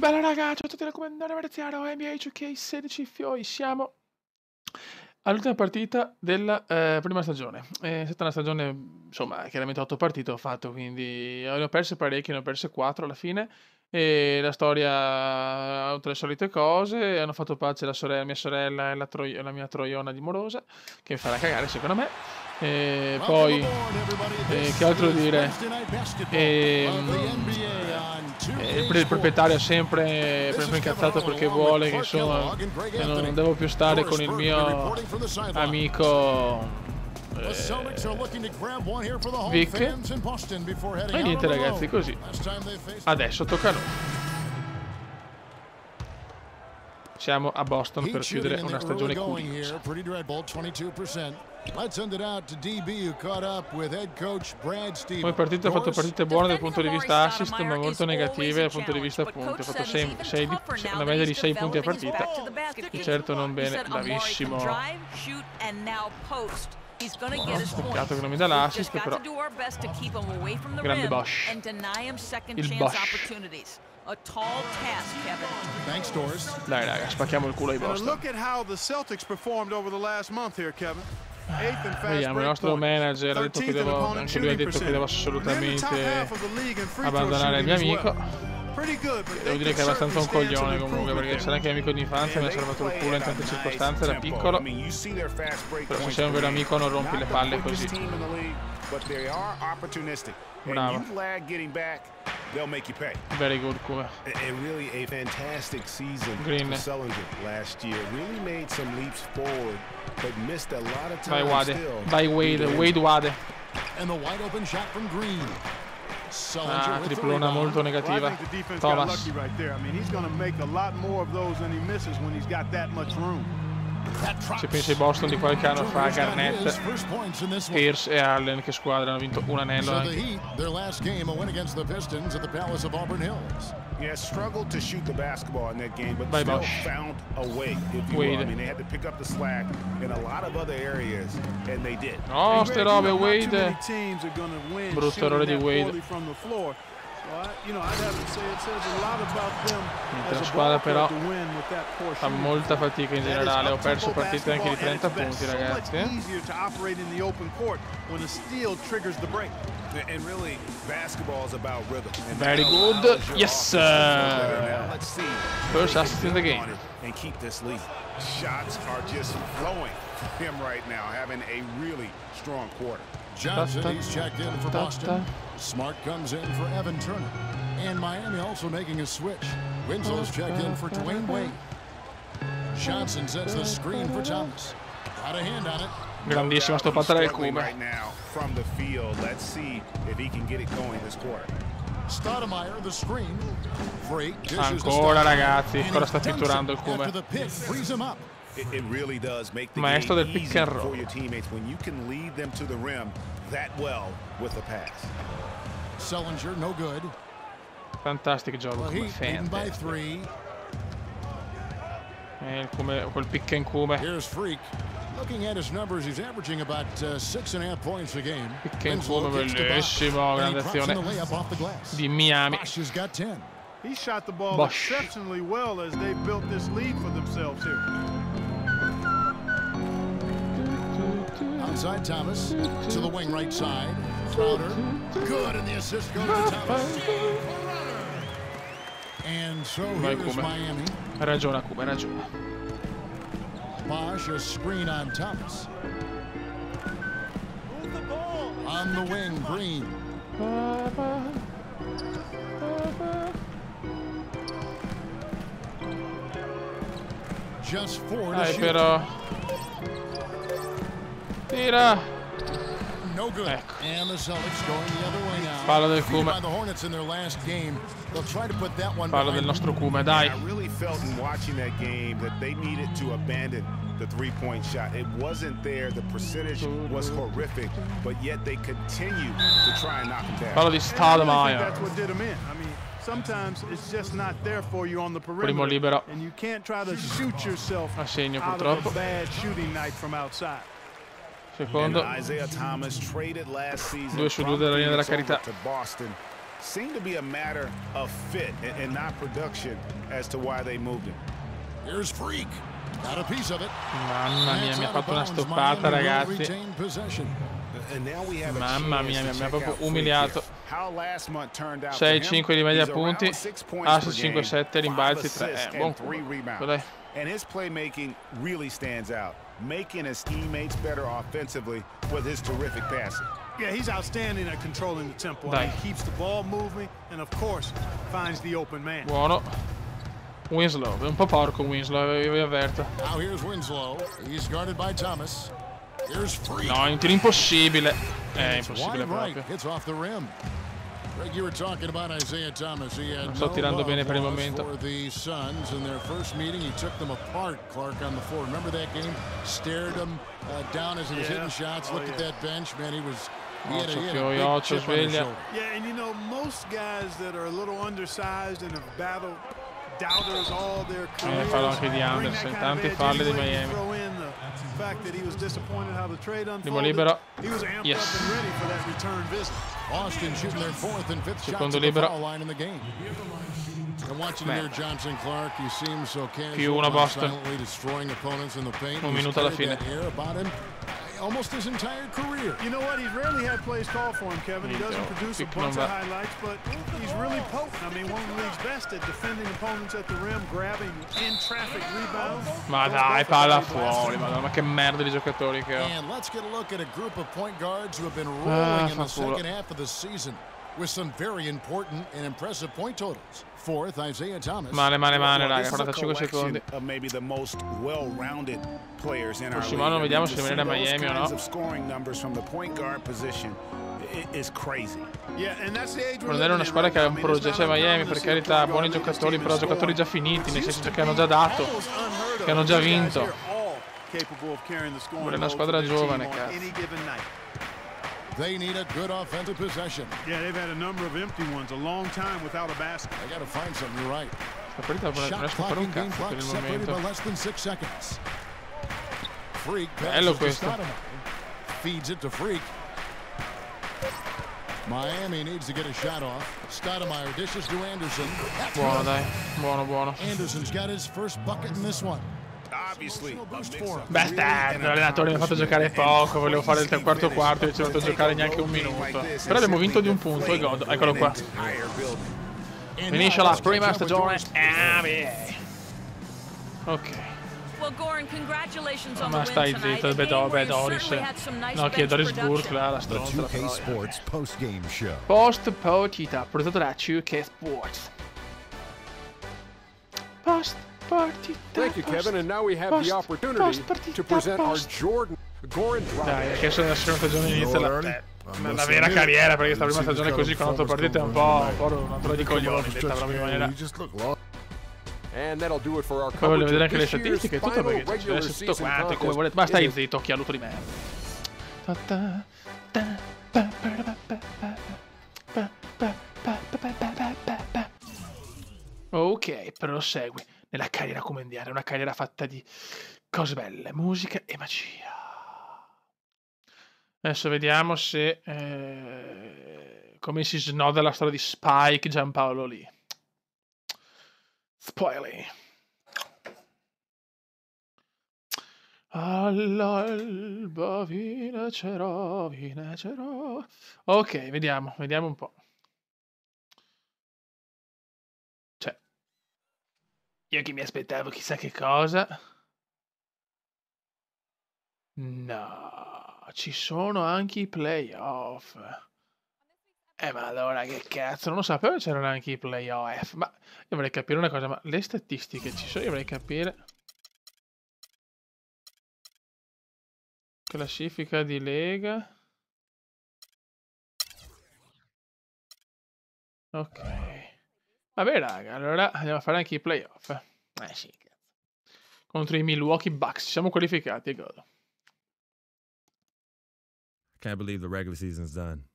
Bella ragazzi, ciao a tutti da CumendaVeneziano, NBA 2K16 Fioi, siamo all'ultima partita della prima stagione. È stata una stagione, insomma, chiaramente 8 partite ho fatto, quindi ne ho perse parecchie, ne ho perse 4 alla fine. E la storia ha avuto le solite cose, hanno fatto pace mia sorella e la mia troiona dimorosa, che mi farà cagare secondo me. Poi, che altro dire? Il proprietario è sempre incazzato perché vuole che insomma non devo più stare con il mio amico Vic. E niente ragazzi, così adesso tocca a noi. Siamo a Boston per chiudere una stagione curiosa. Come partita ha fatto partite buone dal punto di vista assist, ma molto negative dal punto di vista punti. Ha fatto una media di 6 punti a partita. Di certo non bene, bravissimo. Peccato che non mi dà l'assist, però. Grande Bosch. Il Bosch. Dai raga, spacchiamo il culo ai Boston. Vediamo, il nostro manager ha detto che anche lui ha detto che devo assolutamente abbandonare il mio amico. Devo dire che è abbastanza un coglione comunque, perché sarà anche amico di infanzia, mi ha salvato il culo in tante circostanze da piccolo. Però se sei un vero amico non rompi le palle così. Bravo. Very good, Cume. Green. Vai Wade. Vai Wade. Wade Wade. Ah, triplona molto negativa. Thomas. Se pensi ai Boston di qualche anno fa, Garnett, Pierce e Allen, che squadra, hanno vinto un anello anche. Vai Bosch. Wade. No, ste robe Wade. Brutto errore di Wade. La squadra però fa molta fatica in generale, ho perso partite anche di 30 punti ragazzi. Very good, yes! First assist in the game. Johnson, he's checked in for Boston. Smart comes in for Evan Turner. And Miami also making a switch. Winslow's checked in for Dwayne Wade. Johnson sets the screen for Thomas. Got a hand on it. Grandissima stoppata del Cume. Stoudemire, the screen. Free. Ancora ragazzi, ancora sta pitturando il Cume. Maestro del pick and roll. Sellinger, no good. Fantastic gioco, come quel pick and Cume. Here's Freak. Looking at his numbers, he's averaging about 6.5 points a game. Pick and Cume bellissimo, grande azione di Miami. He shot the ball exceptionally well as they built this lead for themselves here. Outside Thomas to the wing right side. Crowder, good, and the assist goes to Thomas. And so here's Miami. Ragiona Cume, ragiona. Bosch, a screen on Thomas. On the wing, Green. Just 4 to shoot. Però tira. Ecco. Palla del Cume. Palla del nostro Cume, dai. The three-point shot. It wasn't there. The percentage was horrific, but yet they continue to try and knock it down. Palla di Stoudemire. That's what did him in. I mean, sometimes it's just not there for you on the perimeter. Primo libero. And you can't try to shoot yourself a segno out purtroppo. of a bad shooting night from outside. Secondo. 2 su 2 della linea della carità. seemed to be a matter of fit and not production as to why they moved him. Here's Freak. Got a piece of it. Mamma mia, mi ha fatto una stoppata, ragazzi. Mamma mia, mi ha proprio umiliato. 6-5 di media punti, assist 5-7, rimbalzi 3. Buon culo, dai. And his playmaking really stands out, making his teammates better offensively with his terrific passing. Yeah, he's outstanding at controlling the tempo. He keeps the ball moving and, of course, finds the open man. Buono. Winslow, è un po' porco Winslow, vi avverto. Now here's Winslow. He's guarded by Thomas. Here's Freak. No, è un tiro impossibile. È impossibile proprio. It's off the rim. Greg, you were talking about Isaiah Thomas. He had sto tirando bene per il momento. For the Suns in their first meeting, he took them apart, Clark, on the floor. Remember that game? Stared them down as he was hitting shots. Looked at that bench, man. He was. He had a big chip on his shoulder. Yeah, and you know, most guys that are a little undersized and have battled doubters all their career. Fallo anche di Anderson, tanti falli di Miami. Primo libero. Yes. Boston shooting their fourth and fifth shots at the foul line in the game. And watching there, Johnson Clark, he seems so casual, silently destroying opponents in the paint. Un minuto alla fine. About him almost his entire career. You know what? He's rarely had plays called for him, Kevin. He doesn't produce a bunch of highlights, but he's really potent. I mean, one of the league's best at defending opponents at the rim, grabbing in traffic rebounds. Ma dai, palla fuori, ma che merda di giocatori che ho. And let's get a look at a group of point guards who have been rolling in the second half of the season with some very important and impressive point totals. Fourth, Isaiah Thomas. Male, raga, 45 secondi. Prossimo vediamo se viene da Miami o no. Non era una squadra che ha un progetto, cioè Miami, per carità, buoni giocatori, però giocatori già finiti, nel senso che hanno già dato, che hanno già vinto. Vuole una squadra giovane, cazzo. They need a good offensive possession. Yeah, they've had a number of empty ones, a long time without a basket. They got to find something. You're right. Shot clock and game clock separated by less than 6 seconds. Freak bello questo. Feeds it to Freak. Miami needs to get a shot off. Stoudemire dishes to Anderson. Buono, dai. Buono. Anderson's got his first bucket in this one. Bastardo, l'allenatore mi ha fatto giocare poco, volevo fare il quarto quarto e ci ho fatto giocare neanche un minuto. Però abbiamo vinto di un punto e godo, eccolo qua. Finisce la prima stagione. Ok. Ma stai zitto, Doris. No, chi è Doris Burke, la stronza. Post partita, prodotto da 2K Sports. Thank you, Kevin, and now we have the opportunity to present our Jordan Goran. Dai, che adesso la seconda stagione inizia la vera carriera, perché sta prima stagione così con 8 partite è un po' una troia di coglioni, detta proprio in maniera. Poi voglio vedere anche le statistiche e tutto, perché ci deve essere tutto quanto, come volete. Ma stai zitto, occhialuto di merda. Ok, prosegui nella carriera comendiale, una carriera fatta di cose belle, musica e magia. Adesso vediamo se come si snoda la storia di Spike Giampaolo lì. Spoiler. All'alba vincerò. Ok, vediamo un po'. Io che mi aspettavo chissà che cosa. No, ci sono anche i playoff. Ma allora che cazzo, non lo sapevo che c'erano anche i playoff. Ma io vorrei capire una cosa, ma le statistiche ci sono? Io vorrei capire. Classifica di Lega. Ok. Vabbè raga, allora andiamo a fare anche i playoff. Sì, cazzo. Contro i Milwaukee Bucks, ci siamo qualificati, godo. Can't believe the regular season's done.